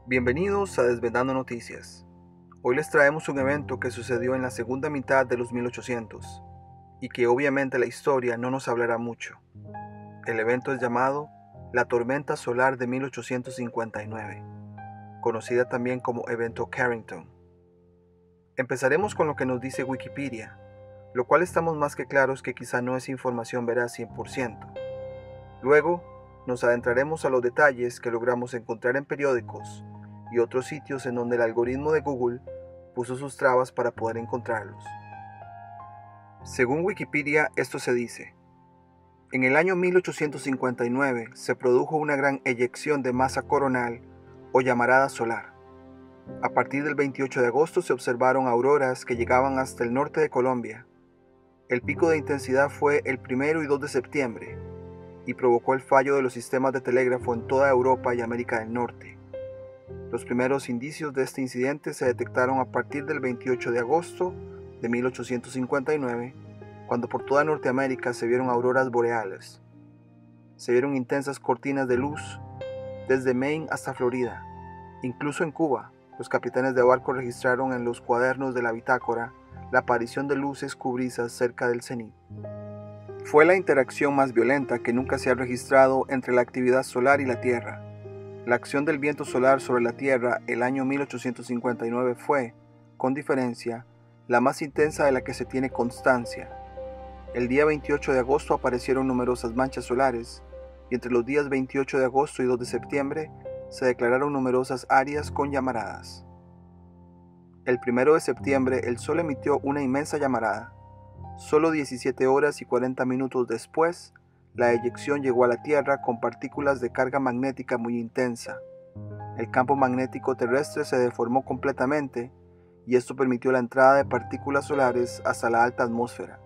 Bienvenidos a Desvendando Noticias. Hoy les traemos un evento que sucedió en la segunda mitad de los 1800 y que obviamente la historia no nos hablará mucho. El evento es llamado la Tormenta Solar de 1859, conocida también como Evento Carrington. Empezaremos con lo que nos dice Wikipedia, lo cual estamos más que claros que quizá no es información veraz 100%. Luego, nos adentraremos a los detalles que logramos encontrar en periódicos y otros sitios en donde el algoritmo de Google puso sus trabas para poder encontrarlos. Según Wikipedia, esto se dice: en el año 1859 se produjo una gran eyección de masa coronal o llamarada solar. A partir del 28 de agosto se observaron auroras que llegaban hasta el norte de Colombia. El pico de intensidad fue el 1 y 2 de septiembre y provocó el fallo de los sistemas de telégrafo en toda Europa y América del Norte. Los primeros indicios de este incidente se detectaron a partir del 28 de agosto de 1859, cuando por toda Norteamérica se vieron auroras boreales. Se vieron intensas cortinas de luz desde Maine hasta Florida. Incluso en Cuba, los capitanes de barco registraron en los cuadernos de la bitácora la aparición de luces cubrizas cerca del cenit. Fue la interacción más violenta que nunca se ha registrado entre la actividad solar y la Tierra. La acción del viento solar sobre la Tierra el año 1859 fue, con diferencia, la más intensa de la que se tiene constancia. El día 28 de agosto aparecieron numerosas manchas solares, y entre los días 28 de agosto y 2 de septiembre se declararon numerosas áreas con llamaradas. El 1 de septiembre el Sol emitió una inmensa llamarada. Solo 17 horas y 40 minutos después, la eyección llegó a la Tierra con partículas de carga magnética muy intensa. El campo magnético terrestre se deformó completamente y esto permitió la entrada de partículas solares hasta la alta atmósfera,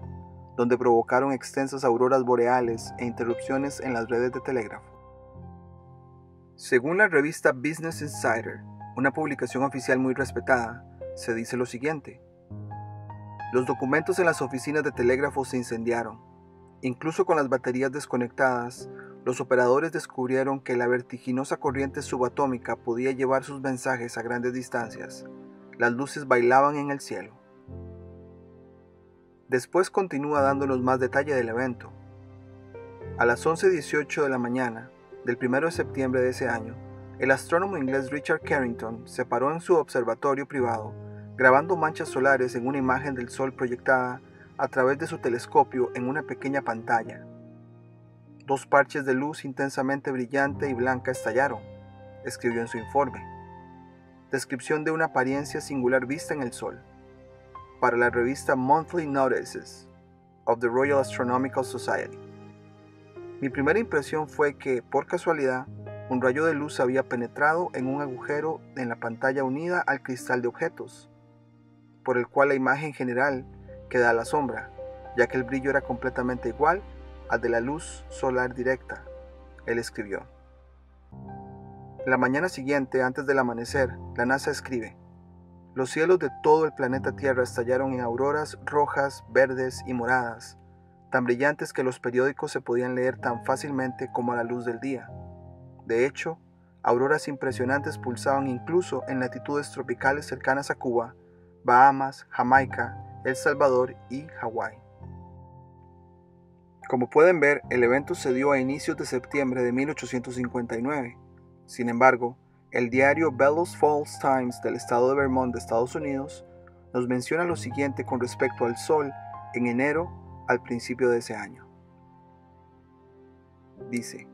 donde provocaron extensas auroras boreales e interrupciones en las redes de telégrafo. Según la revista Business Insider, una publicación oficial muy respetada, se dice lo siguiente: los documentos en las oficinas de telégrafo se incendiaron. Incluso con las baterías desconectadas, los operadores descubrieron que la vertiginosa corriente subatómica podía llevar sus mensajes a grandes distancias. Las luces bailaban en el cielo. Después continúa dándonos más detalle del evento. A las 11:18 de la mañana del 1 de septiembre de ese año, el astrónomo inglés Richard Carrington se paró en su observatorio privado, grabando manchas solares en una imagen del Sol proyectada a través de su telescopio en una pequeña pantalla. Dos parches de luz intensamente brillante y blanca estallaron, escribió en su informe. Descripción de una apariencia singular vista en el Sol. Para la revista Monthly Notices of the Royal Astronomical Society. Mi primera impresión fue que, por casualidad, un rayo de luz había penetrado en un agujero en la pantalla unida al cristal de objetos, por el cual la imagen general queda a la sombra, ya que el brillo era completamente igual al de la luz solar directa, él escribió. La mañana siguiente, antes del amanecer, la NASA escribe: los cielos de todo el planeta Tierra estallaron en auroras rojas, verdes y moradas, tan brillantes que los periódicos se podían leer tan fácilmente como a la luz del día. De hecho, auroras impresionantes pulsaban incluso en latitudes tropicales cercanas a Cuba, Bahamas, Jamaica, El Salvador y Hawái. Como pueden ver, el evento se dio a inicios de septiembre de 1859. Sin embargo, el diario Bellows Falls Times del estado de Vermont de Estados Unidos nos menciona lo siguiente con respecto al Sol en enero al principio de ese año. Dice: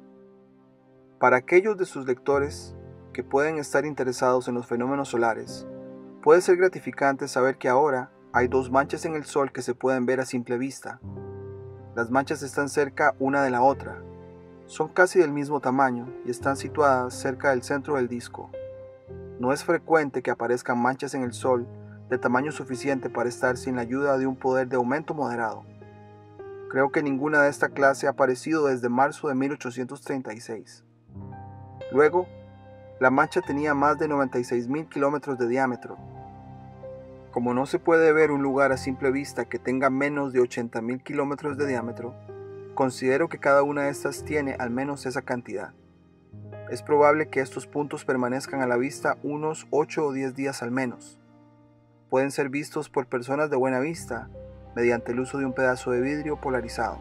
para aquellos de sus lectores que pueden estar interesados en los fenómenos solares, puede ser gratificante saber que ahora hay dos manchas en el Sol que se pueden ver a simple vista. Las manchas están cerca una de la otra, son casi del mismo tamaño y están situadas cerca del centro del disco. No es frecuente que aparezcan manchas en el Sol de tamaño suficiente para estar sin la ayuda de un poder de aumento moderado. Creo que ninguna de esta clase ha aparecido desde marzo de 1836. Luego, la mancha tenía más de 96.000 kilómetros de diámetro. Como no se puede ver un lugar a simple vista que tenga menos de 80.000 kilómetros de diámetro, considero que cada una de estas tiene al menos esa cantidad. Es probable que estos puntos permanezcan a la vista unos 8 o 10 días al menos. Pueden ser vistos por personas de buena vista mediante el uso de un pedazo de vidrio polarizado.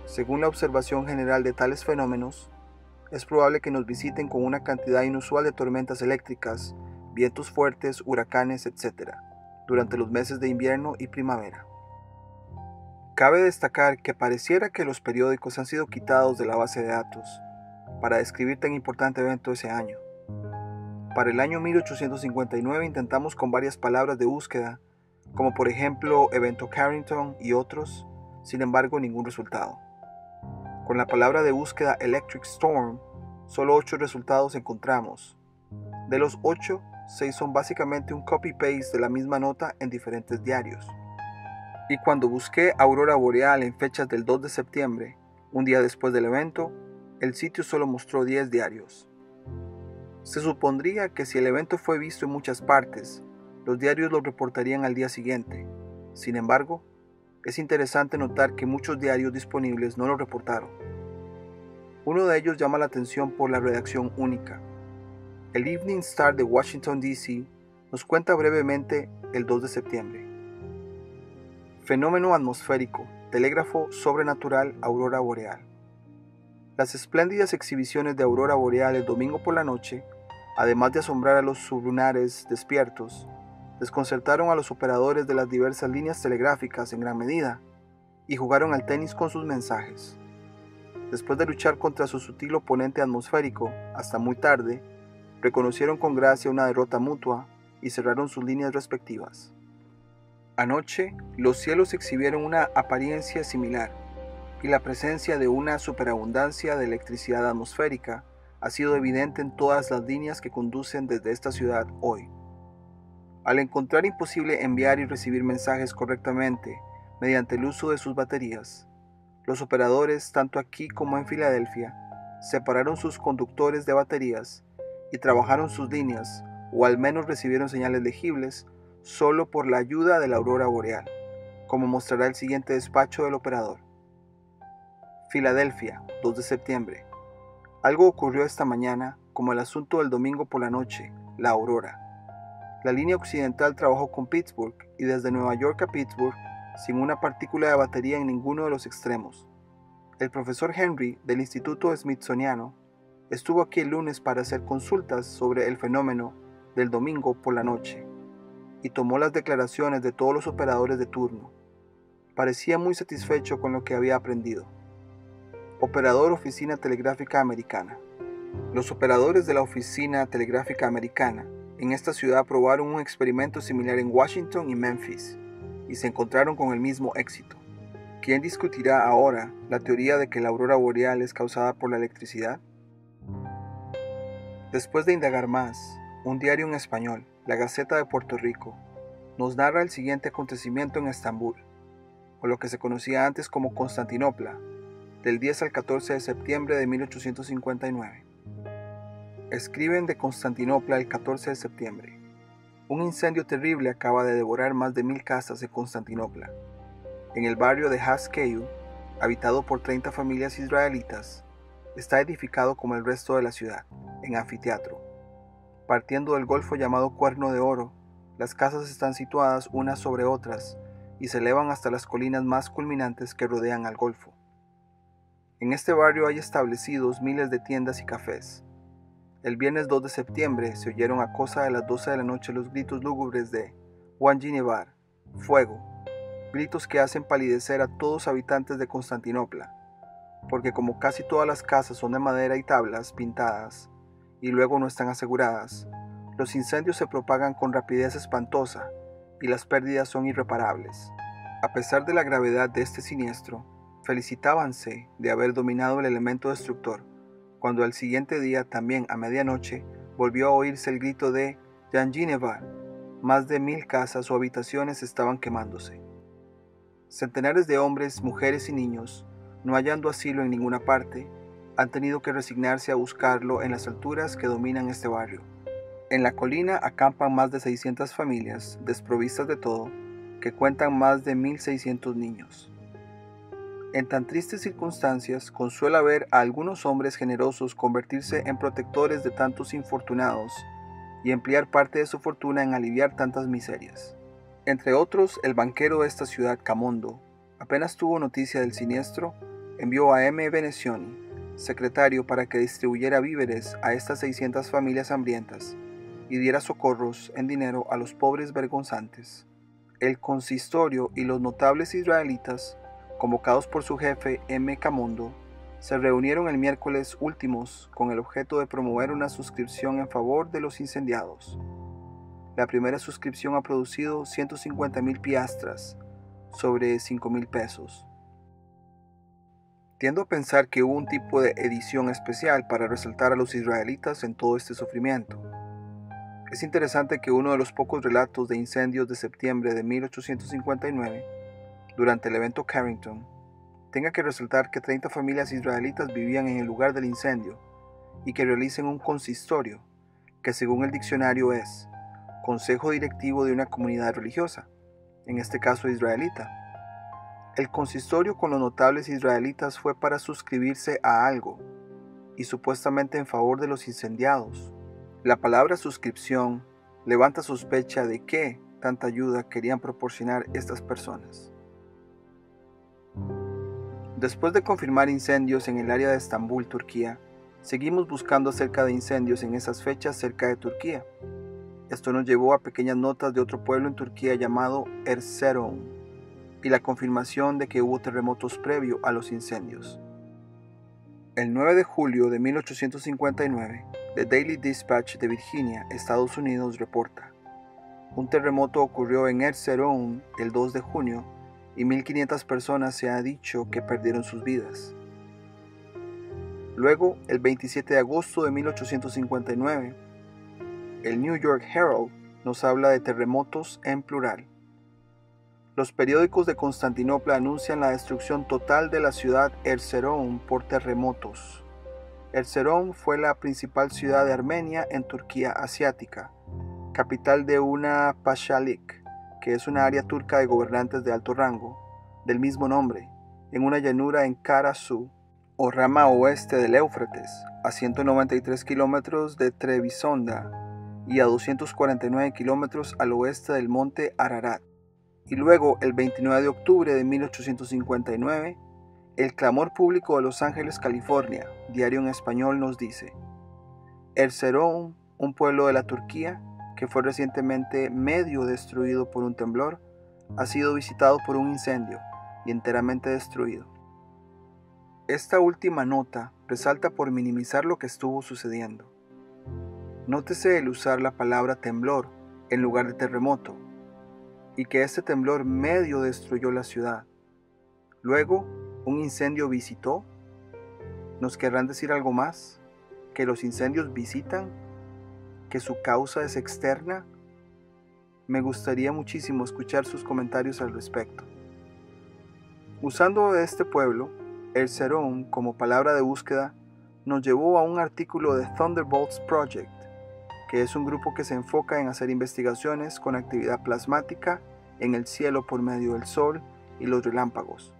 Según la observación general de tales fenómenos, es probable que nos visiten con una cantidad inusual de tormentas eléctricas, vientos fuertes, huracanes, etc., durante los meses de invierno y primavera. Cabe destacar que pareciera que los periódicos han sido quitados de la base de datos para describir tan importante evento ese año. Para el año 1859 intentamos con varias palabras de búsqueda, como por ejemplo evento Carrington y otros, sin embargo ningún resultado. Con la palabra de búsqueda Electric Storm, solo 8 resultados encontramos. De los 8, 6 son básicamente un copy-paste de la misma nota en diferentes diarios. Y cuando busqué aurora boreal en fechas del 2 de septiembre, un día después del evento, el sitio solo mostró 10 diarios. Se supondría que si el evento fue visto en muchas partes, los diarios lo reportarían al día siguiente. Sin embargo, es interesante notar que muchos diarios disponibles no lo reportaron. Uno de ellos llama la atención por la redacción única. El Evening Star de Washington, D.C. nos cuenta brevemente el 2 de septiembre. Fenómeno atmosférico, telégrafo sobrenatural, aurora boreal. Las espléndidas exhibiciones de aurora boreal el domingo por la noche, además de asombrar a los sublunares despiertos, desconcertaron a los operadores de las diversas líneas telegráficas en gran medida y jugaron al tenis con sus mensajes. Después de luchar contra su sutil oponente atmosférico hasta muy tarde, reconocieron con gracia una derrota mutua y cerraron sus líneas respectivas. Anoche, los cielos exhibieron una apariencia similar y la presencia de una superabundancia de electricidad atmosférica ha sido evidente en todas las líneas que conducen desde esta ciudad hoy. Al encontrar imposible enviar y recibir mensajes correctamente mediante el uso de sus baterías, los operadores, tanto aquí como en Filadelfia, separaron sus conductores de baterías y trabajaron sus líneas, o al menos recibieron señales legibles, solo por la ayuda de la aurora boreal, como mostrará el siguiente despacho del operador. Filadelfia, 2 de septiembre. Algo ocurrió esta mañana, como el asunto del domingo por la noche, la aurora. La línea occidental trabajó con Pittsburgh y desde Nueva York a Pittsburgh sin una partícula de batería en ninguno de los extremos. El profesor Henry del Instituto Smithsoniano estuvo aquí el lunes para hacer consultas sobre el fenómeno del domingo por la noche y tomó las declaraciones de todos los operadores de turno. Parecía muy satisfecho con lo que había aprendido. Operador Oficina Telegráfica Americana. Los operadores de la Oficina Telegráfica Americana en esta ciudad probaron un experimento similar en Washington y Memphis y se encontraron con el mismo éxito. ¿Quién discutirá ahora la teoría de que la aurora boreal es causada por la electricidad? Después de indagar más, un diario en español, La Gaceta de Puerto Rico, nos narra el siguiente acontecimiento en Estambul, o lo que se conocía antes como Constantinopla, del 10 al 14 de septiembre de 1859. Escriben de Constantinopla el 14 de septiembre. Un incendio terrible acaba de devorar más de 1000 casas de Constantinopla. En el barrio de Haskell, habitado por 30 familias israelitas, está edificado como el resto de la ciudad, en anfiteatro. Partiendo del golfo llamado Cuerno de Oro, las casas están situadas unas sobre otras y se elevan hasta las colinas más culminantes que rodean al golfo. En este barrio hay establecidos miles de tiendas y cafés. El viernes 2 de septiembre se oyeron a cosa de las 12 de la noche los gritos lúgubres de Wanjinevar, fuego, gritos que hacen palidecer a todos los habitantes de Constantinopla, porque como casi todas las casas son de madera y tablas pintadas, y luego no están aseguradas, los incendios se propagan con rapidez espantosa y las pérdidas son irreparables. A pesar de la gravedad de este siniestro, felicitábanse de haber dominado el elemento destructor, cuando al siguiente día, también a medianoche, volvió a oírse el grito de Janjinevar. Más de 1000 casas o habitaciones estaban quemándose. Centenares de hombres, mujeres y niños, no hallando asilo en ninguna parte, han tenido que resignarse a buscarlo en las alturas que dominan este barrio. En la colina acampan más de 600 familias, desprovistas de todo, que cuentan más de 1600 niños. En tan tristes circunstancias, consuela ver a algunos hombres generosos convertirse en protectores de tantos infortunados y emplear parte de su fortuna en aliviar tantas miserias. Entre otros, el banquero de esta ciudad, Camondo, apenas tuvo noticia del siniestro, envió a M. Venecioni, secretario, para que distribuyera víveres a estas 600 familias hambrientas y diera socorros en dinero a los pobres vergonzantes. El consistorio y los notables israelitas, convocados por su jefe M. Camondo, se reunieron el miércoles últimos con el objeto de promover una suscripción en favor de los incendiados. La primera suscripción ha producido 150,000 piastras, sobre 5,000 pesos. Tiendo a pensar que hubo un tipo de edición especial para resaltar a los israelitas en todo este sufrimiento. Es interesante que uno de los pocos relatos de incendios de septiembre de 1859, durante el evento Carrington, tenga que resaltar que 30 familias israelitas vivían en el lugar del incendio y que realicen un consistorio, que según el diccionario es consejo directivo de una comunidad religiosa, en este caso israelita. El consistorio con los notables israelitas fue para suscribirse a algo, y supuestamente en favor de los incendiados. La palabra suscripción levanta sospecha de qué tanta ayuda querían proporcionar estas personas. Después de confirmar incendios en el área de Estambul, Turquía, seguimos buscando acerca de incendios en esas fechas cerca de Turquía. Esto nos llevó a pequeñas notas de otro pueblo en Turquía llamado Erzurum y la confirmación de que hubo terremotos previo a los incendios. El 9 de julio de 1859, The Daily Dispatch de Virginia, Estados Unidos, reporta: un terremoto ocurrió en Erzurum el 2 de junio y 1,500 personas se ha dicho que perdieron sus vidas. Luego, el 27 de agosto de 1859, el New York Herald nos habla de terremotos en plural. Los periódicos de Constantinopla anuncian la destrucción total de la ciudad Erzurum por terremotos. Erzurum fue la principal ciudad de Armenia en Turquía asiática, capital de una pashalik, que es una área turca de gobernantes de alto rango, del mismo nombre, en una llanura en Karasu, o rama oeste del Éufrates, a 193 kilómetros de Trebisonda y a 249 kilómetros al oeste del monte Ararat. Y luego, el 29 de octubre de 1859, el Clamor Público de Los Ángeles, California, diario en español, nos dice: Erzurum, un pueblo de la Turquía que fue recientemente medio destruido por un temblor, ha sido visitado por un incendio y enteramente destruido. Esta última nota resalta por minimizar lo que estuvo sucediendo. Nótese el usar la palabra temblor en lugar de terremoto, y que este temblor medio destruyó la ciudad. Luego, un incendio visitó. ¿Nos querrán decir algo más? ¿Que los incendios visitan? ¿Que su causa es externa? Me gustaría muchísimo escuchar sus comentarios al respecto. Usando de este pueblo, Erzurum como palabra de búsqueda, nos llevó a un artículo de Thunderbolts Project, que es un grupo que se enfoca en hacer investigaciones con actividad plasmática en el cielo por medio del sol y los relámpagos.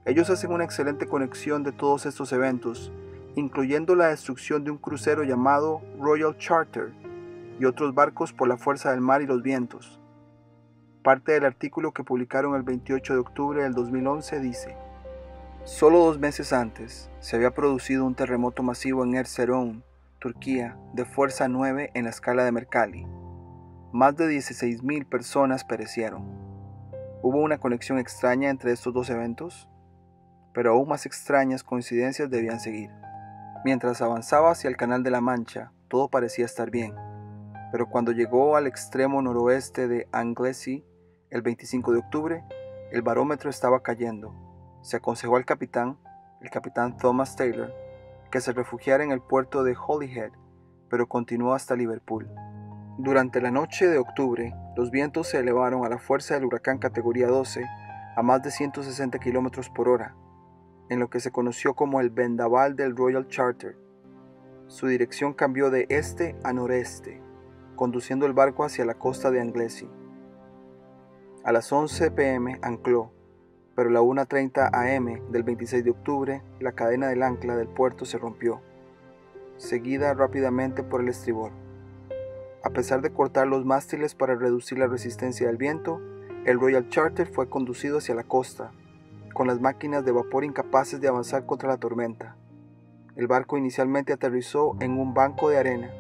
Ellos hacen una excelente conexión de todos estos eventos, incluyendo la destrucción de un crucero llamado Royal Charter y otros barcos por la fuerza del mar y los vientos. Parte del artículo que publicaron el 28 de octubre del 2011 dice: solo 2 meses antes se había producido un terremoto masivo en Erzurum, Turquía, de fuerza 9 en la escala de Mercalli. Más de 16,000 personas perecieron. ¿Hubo una conexión extraña entre estos dos eventos? Pero aún más extrañas coincidencias debían seguir. Mientras avanzaba hacia el Canal de la Mancha, todo parecía estar bien, pero cuando llegó al extremo noroeste de Anglesey, el 25 de octubre, el barómetro estaba cayendo. Se aconsejó al capitán, el capitán Thomas Taylor, que se refugiara en el puerto de Holyhead, pero continuó hasta Liverpool. Durante la noche de octubre, los vientos se elevaron a la fuerza del huracán categoría 12 a más de 160 km por hora, en lo que se conoció como el vendaval del Royal Charter. Su dirección cambió de este a noreste, conduciendo el barco hacia la costa de Anglesey. A las 11 p.m. ancló, pero a la 1:30 am del 26 de octubre, la cadena del ancla del puerto se rompió, seguida rápidamente por el estribor. A pesar de cortar los mástiles para reducir la resistencia del viento, el Royal Charter fue conducido hacia la costa, con las máquinas de vapor incapaces de avanzar contra la tormenta. El barco inicialmente aterrizó en un banco de arena,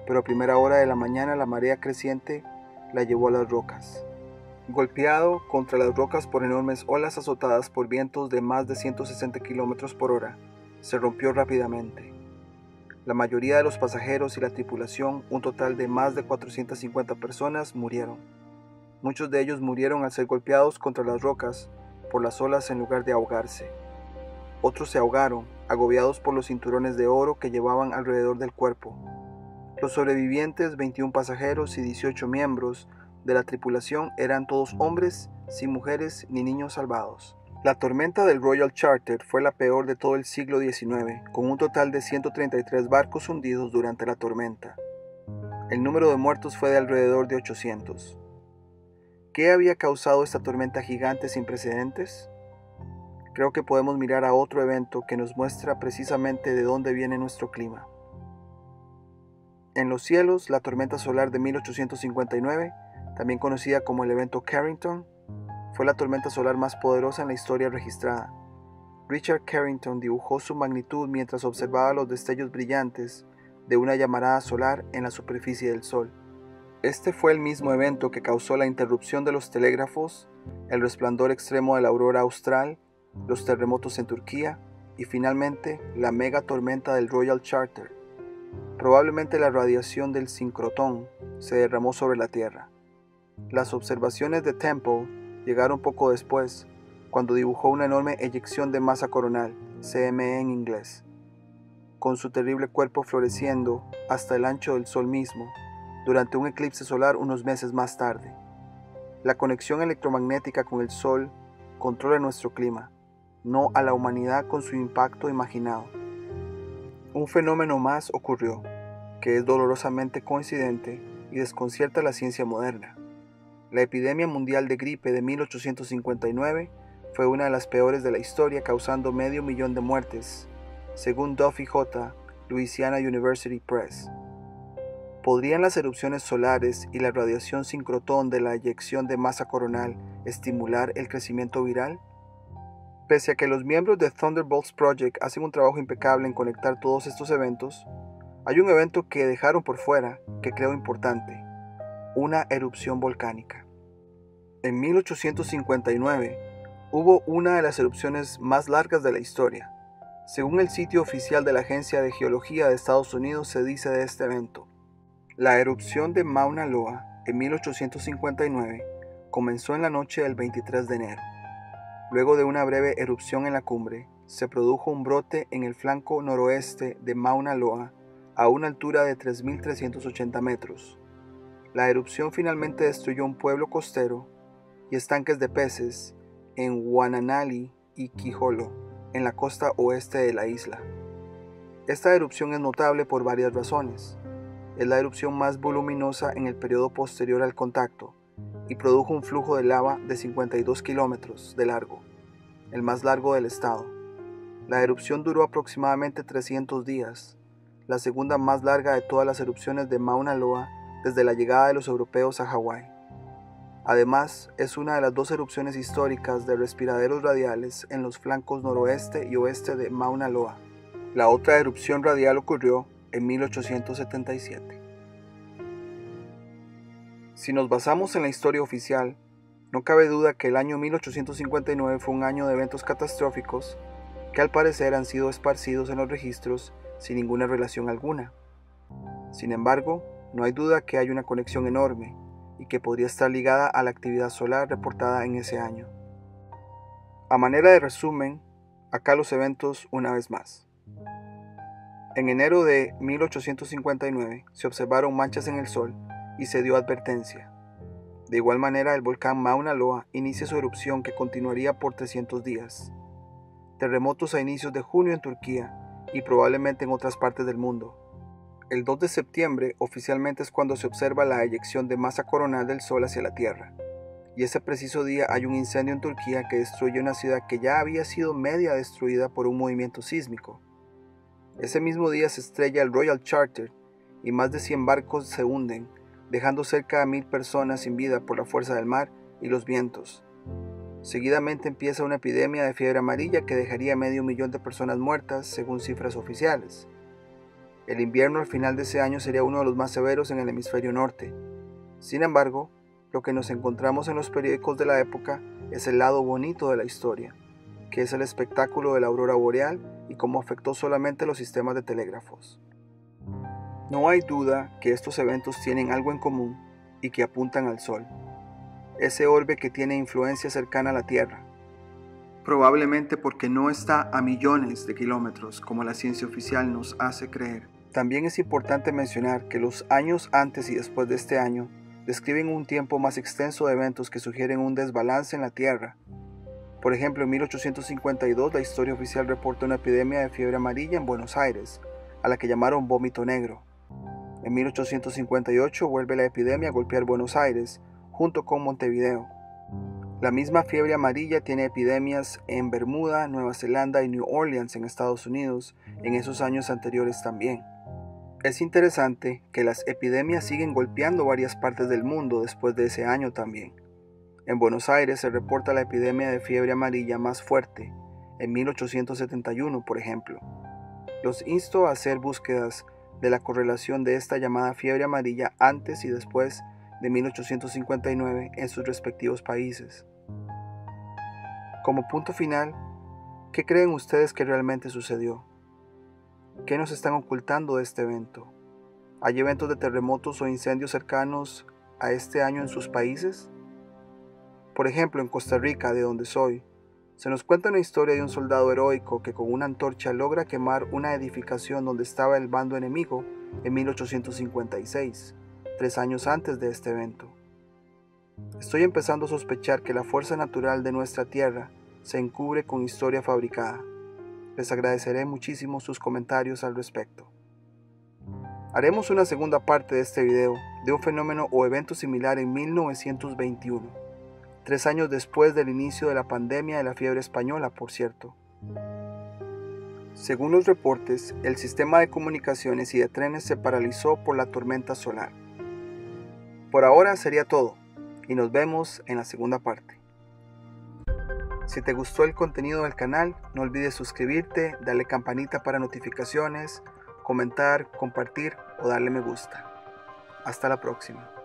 pero a primera hora de la mañana la marea creciente la llevó a las rocas. Golpeado contra las rocas por enormes olas azotadas por vientos de más de 160 km por hora, se rompió rápidamente. La mayoría de los pasajeros y la tripulación, un total de más de 450 personas, murieron. Muchos de ellos murieron al ser golpeados contra las rocas por las olas en lugar de ahogarse. Otros se ahogaron, agobiados por los cinturones de oro que llevaban alrededor del cuerpo. Los sobrevivientes, 21 pasajeros y 18 miembros de la tripulación, eran todos hombres, sin mujeres ni niños salvados. La tormenta del Royal Charter fue la peor de todo el siglo XIX, con un total de 133 barcos hundidos durante la tormenta. El número de muertos fue de alrededor de 800. ¿Qué había causado esta tormenta gigante sin precedentes? Creo que podemos mirar a otro evento que nos muestra precisamente de dónde viene nuestro clima. En los cielos, la tormenta solar de 1859, también conocida como el evento Carrington, fue la tormenta solar más poderosa en la historia registrada. Richard Carrington dibujó su magnitud mientras observaba los destellos brillantes de una llamarada solar en la superficie del Sol. Este fue el mismo evento que causó la interrupción de los telégrafos, el resplandor extremo de la aurora austral, los terremotos en Turquía y finalmente la mega tormenta del Royal Charter. Probablemente la radiación del sincrotón se derramó sobre la Tierra. Las observaciones de Temple llegaron poco después, cuando dibujó una enorme eyección de masa coronal, CME en inglés, con su terrible cuerpo floreciendo hasta el ancho del Sol mismo, durante un eclipse solar unos meses más tarde. La conexión electromagnética con el Sol controla nuestro clima, no a la humanidad con su impacto imaginado. Un fenómeno más ocurrió, que es dolorosamente coincidente y desconcierta a la ciencia moderna. La epidemia mundial de gripe de 1859 fue una de las peores de la historia, causando 500,000 de muertes, según Duffy J. Louisiana University Press. ¿Podrían las erupciones solares y la radiación sincrotón de la eyección de masa coronal estimular el crecimiento viral? Pese a que los miembros de Thunderbolts Project hacen un trabajo impecable en conectar todos estos eventos, hay un evento que dejaron por fuera que creo importante: una erupción volcánica. En 1859 hubo una de las erupciones más largas de la historia. Según el sitio oficial de la Agencia de Geología de Estados Unidos se dice de este evento: la erupción de Mauna Loa en 1859 comenzó en la noche del 23 de enero. Luego de una breve erupción en la cumbre, se produjo un brote en el flanco noroeste de Mauna Loa a una altura de 3.380 metros. La erupción finalmente destruyó un pueblo costero y estanques de peces en Wananali y Kiholo, en la costa oeste de la isla. Esta erupción es notable por varias razones. Es la erupción más voluminosa en el periodo posterior al contacto y produjo un flujo de lava de 52 kilómetros de largo, el más largo del estado. La erupción duró aproximadamente 300 días, la segunda más larga de todas las erupciones de Mauna Loa desde la llegada de los europeos a Hawái. Además, es una de las dos erupciones históricas de respiraderos radiales en los flancos noroeste y oeste de Mauna Loa. La otra erupción radial ocurrió en 1877. Si nos basamos en la historia oficial, no cabe duda que el año 1859 fue un año de eventos catastróficos que al parecer han sido esparcidos en los registros sin ninguna relación alguna. Sin embargo, no hay duda que hay una conexión enorme y que podría estar ligada a la actividad solar reportada en ese año. A manera de resumen, acá los eventos una vez más. En enero de 1859 se observaron manchas en el Sol y se dio advertencia. De igual manera, el volcán Mauna Loa inicia su erupción que continuaría por 300 días. Terremotos a inicios de junio en Turquía y probablemente en otras partes del mundo. El 2 de septiembre oficialmente es cuando se observa la eyección de masa coronal del Sol hacia la Tierra, y ese preciso día hay un incendio en Turquía que destruye una ciudad que ya había sido media destruida por un movimiento sísmico. Ese mismo día se estrella el Royal Charter y más de 100 barcos se hunden, dejando cerca de 1000 personas sin vida por la fuerza del mar y los vientos. Seguidamente empieza una epidemia de fiebre amarilla que dejaría 500.000 de personas muertas, según cifras oficiales. El invierno al final de ese año sería uno de los más severos en el hemisferio norte. Sin embargo, lo que nos encontramos en los periódicos de la época es el lado bonito de la historia, que es el espectáculo de la aurora boreal y cómo afectó solamente los sistemas de telégrafos. No hay duda que estos eventos tienen algo en común y que apuntan al Sol, ese orbe que tiene influencia cercana a la Tierra, probablemente porque no está a millones de kilómetros como la ciencia oficial nos hace creer. También es importante mencionar que los años antes y después de este año describen un tiempo más extenso de eventos que sugieren un desbalance en la Tierra. Por ejemplo, en 1852 la historia oficial reporta una epidemia de fiebre amarilla en Buenos Aires, a la que llamaron vómito negro. En 1858 vuelve la epidemia a golpear Buenos Aires, junto con Montevideo. La misma fiebre amarilla tiene epidemias en Bermuda, Nueva Zelanda y New Orleans en Estados Unidos en esos años anteriores también. Es interesante que las epidemias siguen golpeando varias partes del mundo después de ese año también. En Buenos Aires se reporta la epidemia de fiebre amarilla más fuerte, en 1871 por ejemplo. Los insto a hacer búsquedas de la correlación de esta llamada fiebre amarilla antes y después de 1859 en sus respectivos países. Como punto final, ¿qué creen ustedes que realmente sucedió? ¿Qué nos están ocultando de este evento? ¿Hay eventos de terremotos o incendios cercanos a este año en sus países? Por ejemplo, en Costa Rica, de donde soy, se nos cuenta una historia de un soldado heroico que con una antorcha logra quemar una edificación donde estaba el bando enemigo en 1856, 3 años antes de este evento. Estoy empezando a sospechar que la fuerza natural de nuestra tierra se encubre con historia fabricada. Les agradeceré muchísimo sus comentarios al respecto. Haremos una segunda parte de este video de un fenómeno o evento similar en 1921, 3 años después del inicio de la pandemia de la fiebre española, por cierto. Según los reportes, el sistema de comunicaciones y de trenes se paralizó por la tormenta solar. Por ahora sería todo, y nos vemos en la segunda parte. Si te gustó el contenido del canal, no olvides suscribirte, darle campanita para notificaciones, comentar, compartir o darle me gusta. Hasta la próxima.